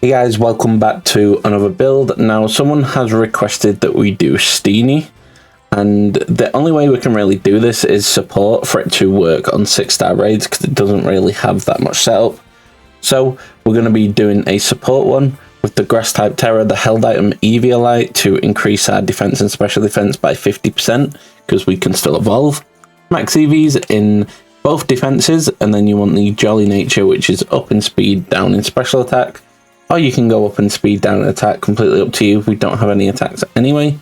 Hey guys, welcome back to another build. Now, someone has requested that we do Steenee, and the only way we can really do this is support for it to work on 6-star raids because it doesn't really have that much setup. So we're going to be doing a support one with the grass type Tera, the held item Eviolite to increase our defense and special defense by 50% because we can still evolve. Max EVs in both defenses, and then you want the Jolly Nature, which is up in speed, down in special attack. Or you can go up in speed, down in attack, completely up to you. We don't have any attacks anyway.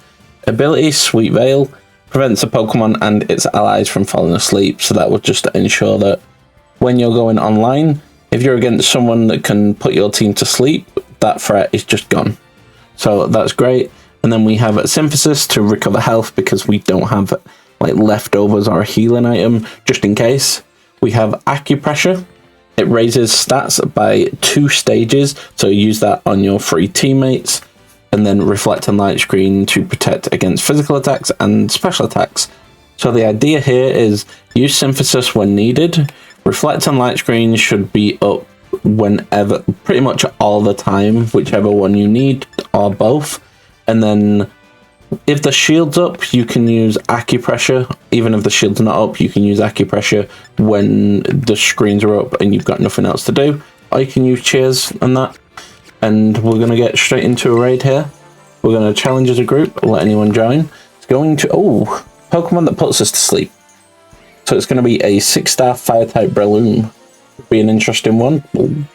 Ability, Sweet Veil, prevents a Pokemon and its allies from falling asleep. So that will just ensure that when you're going online, if you're against someone that can put your team to sleep, that threat is just gone. So that's great. And then we have a Synthesis to recover health because we don't have like leftovers or a healing item, just in case. We have Acupressure. It raises stats by 2 stages, so use that on your 3 teammates, and then Reflect and Light Screen to protect against physical attacks and special attacks. So the idea here is use Synthesis when needed. Reflect and Light Screen should be up whenever, pretty much all the time, whichever one you need, or both. And then if the shield's up, you can use Acupressure. Even if the shield's not up, you can use Acupressure when the screens are up and you've got nothing else to do. Or you can use Cheers and that. And we're going to get straight into a raid here. We're going to challenge as a group, let anyone join. It's going to... oh, Pokemon that puts us to sleep. So it's going to be a 6-star Fire-type Breloom. Be an interesting one.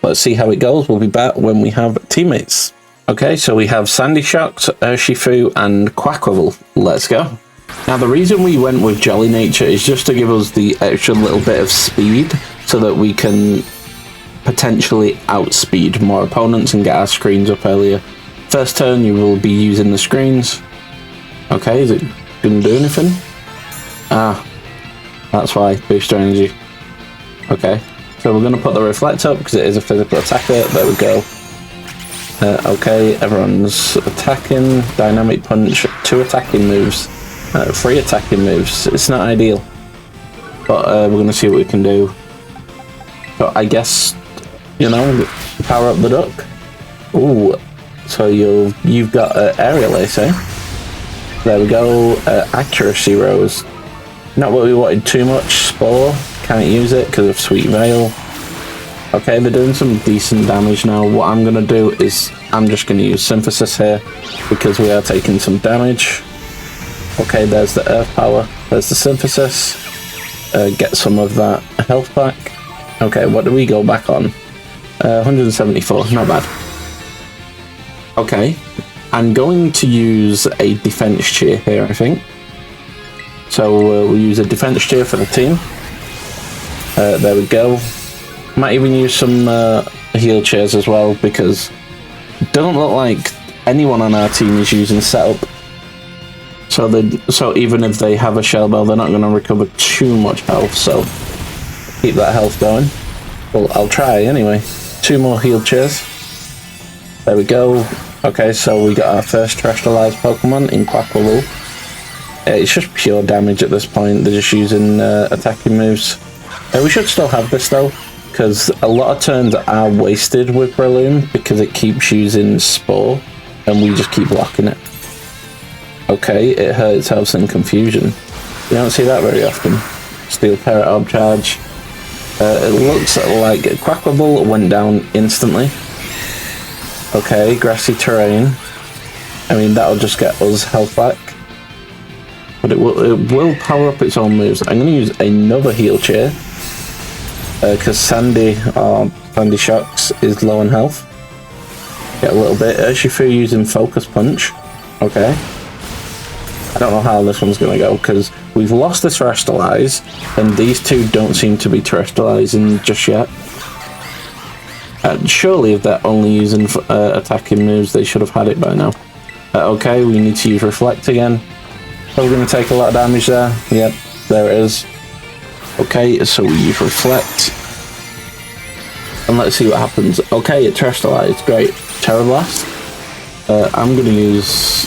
Let's see how it goes. We'll be back when we have teammates. Okay, so we have Sandy Shocks, Urshifu, and Quaquaval. Let's go. Now, the reason we went with Jolly Nature is just to give us the extra little bit of speed so that we can potentially outspeed more opponents and get our screens up earlier. First turn, you will be using the screens. Okay, is it going to do anything? Ah, that's why. Booster energy. Okay, so we're going to put the Reflect up because it is a physical attacker. There we go. Okay, everyone's attacking. Dynamic Punch, 2 attacking moves, 3 attacking moves. It's not ideal, but we're going to see what we can do. So I guess, you know, power up the duck. Ooh, so you've got Aerial Ace, eh? There we go. Accuracy Rose. Not what we wanted too much. Spore, can't use it because of Sweet Veil. Okay, they're doing some decent damage now. What I'm going to do is I'm just going to use Synthesis here because we are taking some damage. Okay, there's the Earth Power. There's the Synthesis. Get some of that health back. Okay, what do we go back on? 174, not bad. Okay, I'm going to use a Defense Cheer here, I think. So we'll use a Defense Cheer for the team. There we go. Might even use some heal chairs as well because it doesn't look like anyone on our team is using setup. So even if they have a Shell Bell, they're not going to recover too much health. So keep that health going. Well, I'll try anyway. 2 more heal chairs. There we go. Okay, so we got our first terrestrialized Pokemon in Quaquaval. It's just pure damage at this point. They're just using attacking moves. We should still have this though, because a lot of turns are wasted with Breloom because it keeps using Spore and we just keep blocking it. Okay, it hurt itself in Confusion. You don't see that very often. Steel Parrot Orb Charge. It looks like Quaquaval went down instantly. Okay, Grassy Terrain. I mean, that'll just get us health back. But it will power up its own moves. I'm going to use another heal chair. Because Sandy Shocks is low on health. Get a little bit. Urshifu using Focus Punch. Okay. I don't know how this one's going to go because we've lost the Terrestrialize and these 2 don't seem to be Terrestrializing just yet. Surely if they're only using attacking moves, they should have had it by now. Okay, we need to use Reflect again. So we're going to take a lot of damage there. Yep, there it is. Okay, so we use Reflect. And let's see what happens. Okay, it terrestrialized. Great. Terra Blast. I'm going to use...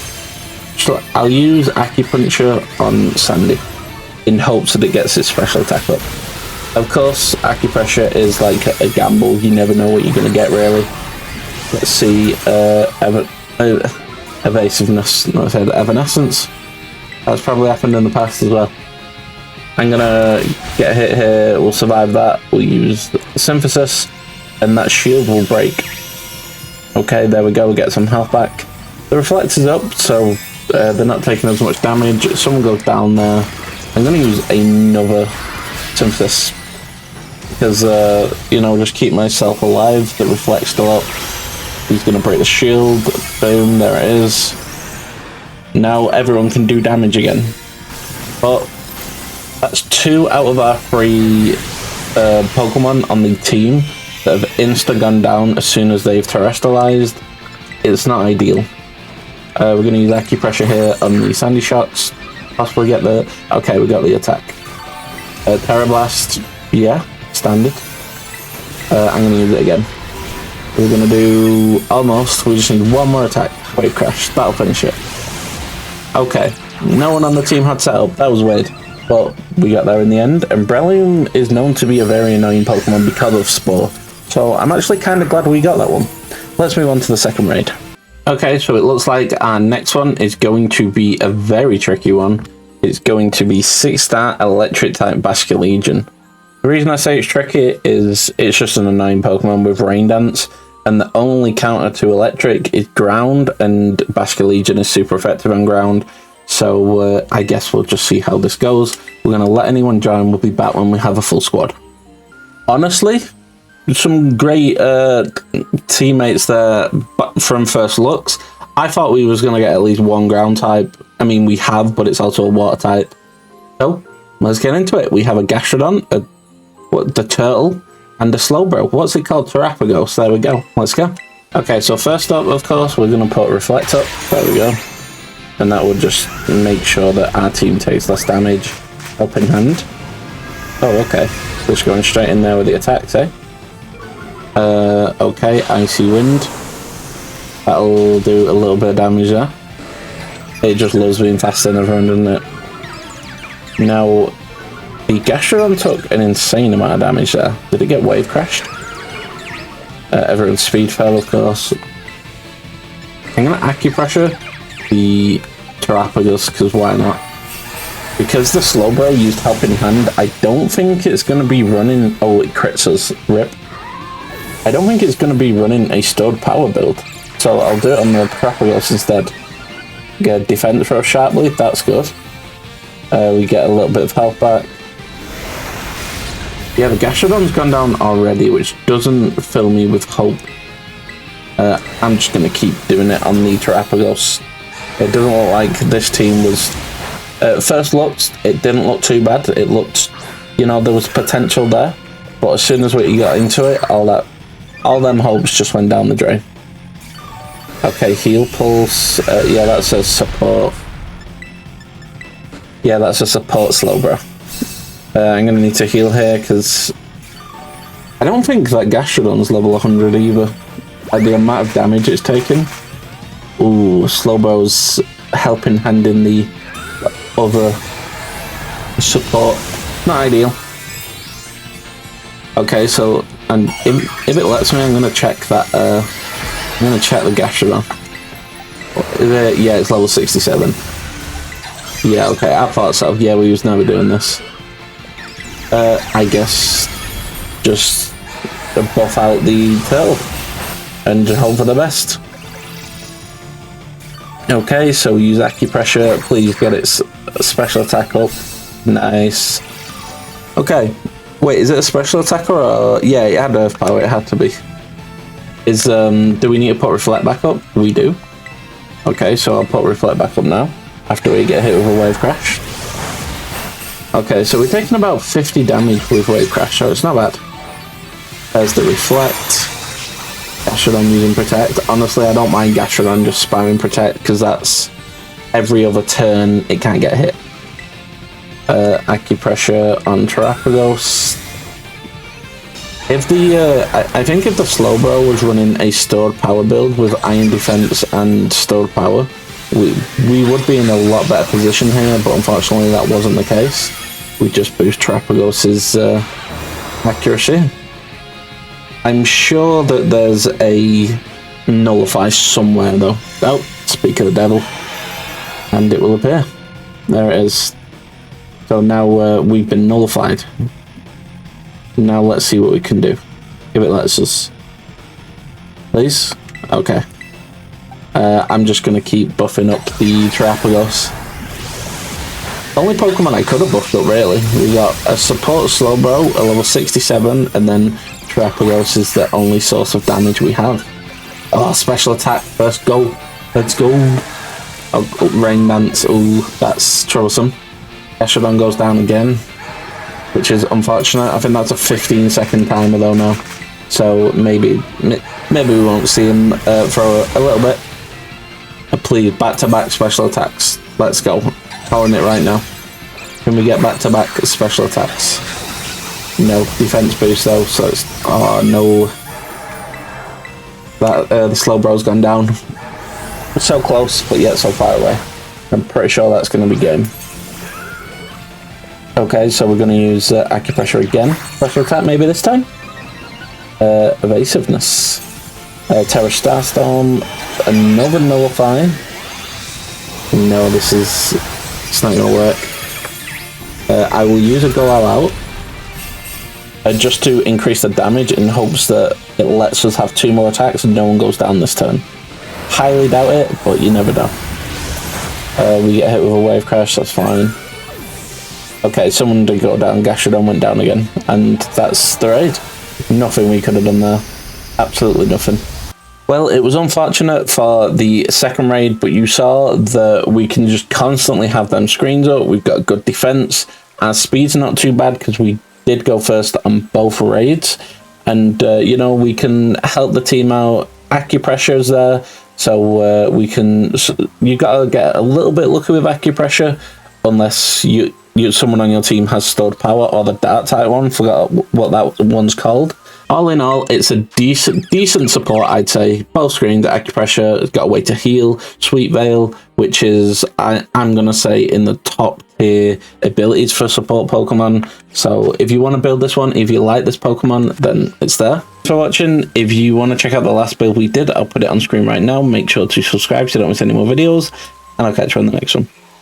I'll use Acupuncture on Sandy in hopes that it gets its special attack up. Of course, Acupressure is like a gamble. You never know what you're going to get, really. Let's see, evasiveness, no, I said evanescence. That's probably happened in the past as well. I'm gonna get a hit here, we'll survive that, we'll use synthesis, and that shield will break. Okay, there we go, we get some health back. The reflect is up, so they're not taking as much damage. Someone goes down there. I'm gonna use another synthesis, because, you know, just keep myself alive. The reflect's still up. He's gonna break the shield, boom, there it is. Now everyone can do damage again. But that's 2 out of our 3 Pokemon on the team that have insta-gone down as soon as they've terrestrialized. It's not ideal. We're going to use acupressure here on the sandy shots. Possibly get the... Okay, we got the attack. Tera Blast, yeah, standard. I'm going to use it again. We're going to do almost. We just need one more attack. Wave Crash. That'll finish it. Okay. No one on the team had setup. That was weird. But we got there in the end. And Breloom is known to be a very annoying Pokemon because of Spore. So I'm actually kind of glad we got that one. Let's move on to the second raid. Okay, so it looks like our next one is going to be a very tricky one. It's going to be 6-star Electric type Basculegion. The reason I say it's tricky is it's just an annoying Pokemon with Rain Dance, and the only counter to Electric is Ground, and Basculegion is super effective on Ground. So I guess we'll just see how this goes. We're going to let anyone join. We'll be back when we have a full squad. Honestly, some great teammates there from first looks. I thought we was going to get at least one ground type. I mean, we have, but it's also a water type. So, let's get into it. We have a Gastrodon, the turtle, and a Slowbro. What's it called? Terapagos. There we go. Let's go. Okay, so first up, of course, we're going to put Reflect up. There we go. And that will just make sure that our team takes less damage. Helping Hand. Oh, okay. Just going straight in there with the attacks, eh? Okay, Icy Wind. That'll do a little bit of damage there. It just loves being faster than everyone, doesn't it? Now, the Gastrodon took an insane amount of damage there. Did it get wave crashed? Everyone's speed fell, of course. I'm going to acupressure the Terapagos, because why not? Because the Slowbro used Helping Hand, I don't think it's going to be running... Oh, it crits us. RIP. I don't think it's going to be running a stored power build. So I'll do it on the Terapagos instead. Get defense throw sharply, that's good. We get a little bit of health back. Yeah, the Gastrodon's gone down already, which doesn't fill me with hope. I'm just going to keep doing it on the Terapagos. It doesn't look like this team was... first looks, it didn't look too bad. It looked, you know, there was potential there. But as soon as we got into it, all them hopes just went down the drain. Okay, Heal Pulse. Yeah, that's a support. Yeah, that's a support Slowbro. I'm going to need to heal here because I don't think that Gastrodon's level 100 either. At the amount of damage it's taken. Ooh, Slowbro's Helping Hand in the other support. Not ideal. Okay, so and if it lets me, I'm going to check that. I'm going to check the Gastrodon. Yeah, it's level 67. Yeah, okay, I thought so. Yeah, we was never doing this. I guess just buff out the turtle and hope for the best. Okay, so we use acupressure. Please get its special attack up. Nice. Okay. Wait, is it a special attack or yeah, it had earth power. It had to be. Is do we need to put reflect back up? We do. Okay, so I'll put reflect back up now after we get hit with a wave crash. Okay, so we're taking about 50 damage with wave crash, so it's not bad. There's the reflect. Gastrodon using protect. Honestly, I don't mind Gastrodon just spamming protect because that's every other turn it can't get hit. Acupressure on Terapagos. If the I think if the Slowbro was running a stored power build with Iron Defense and stored power, we would be in a lot better position here, but unfortunately that wasn't the case. We just boost Terapagos' accuracy. I'm sure that there's a nullify somewhere though. Oh, speak of the devil. And it will appear. There it is. So now we've been nullified. Now let's see what we can do. If it lets us. Please? Okay. I'm just going to keep buffing up the Terapagos. The only Pokemon I could have buffed up, really. We got a support Slowbro, a level 67, and then Terapagos is the only source of damage we have. Oh, special attack. First go. Let's go. Oh, Rain Dance. Oh, that's troublesome. Eschodon goes down again, which is unfortunate. I think that's a 15-second timer though now. So maybe we won't see him for a little bit. Please, back-to-back special attacks. Let's go. Calling it right now. Can we get back-to-back special attacks? No. Defense boost though, so it's... Oh, no. That, the Slowbro's gone down. So close, but yet so far away. I'm pretty sure that's going to be game. Okay, so we're going to use Acupressure again. Special attack maybe this time? Evasiveness. Tera Starstorm. Another Nullify. No, this is... It's not going to work. I will use a Go All Out. Just to increase the damage in hopes that it lets us have 2 more attacks and no one goes down this turn. Highly doubt it, but you never know. We get hit with a Wave Crash, that's fine. Okay, someone did go down, Gastrodon went down again, and that's the raid. Nothing we could have done there. Absolutely nothing. Well, it was unfortunate for the second raid, but you saw that we can just constantly have them screens up. We've got good defense. Our speed's not too bad because we did go first on both raids. And, you know, we can help the team out. Acupressure's there, so we can... You got to get a little bit lucky with Acupressure, unless someone on your team has stored power, or the dark type one. Forgot what that one's called. All in all, it's a decent support, I'd say. Both screens, Acupressure, it's got a way to heal. Sweet Veil, which is, I'm going to say, in the top tier abilities for support Pokemon. So if you want to build this one, if you like this Pokemon, then it's there. Thanks for watching. If you want to check out the last build we did, I'll put it on screen right now. Make sure to subscribe so you don't miss any more videos. And I'll catch you on the next one.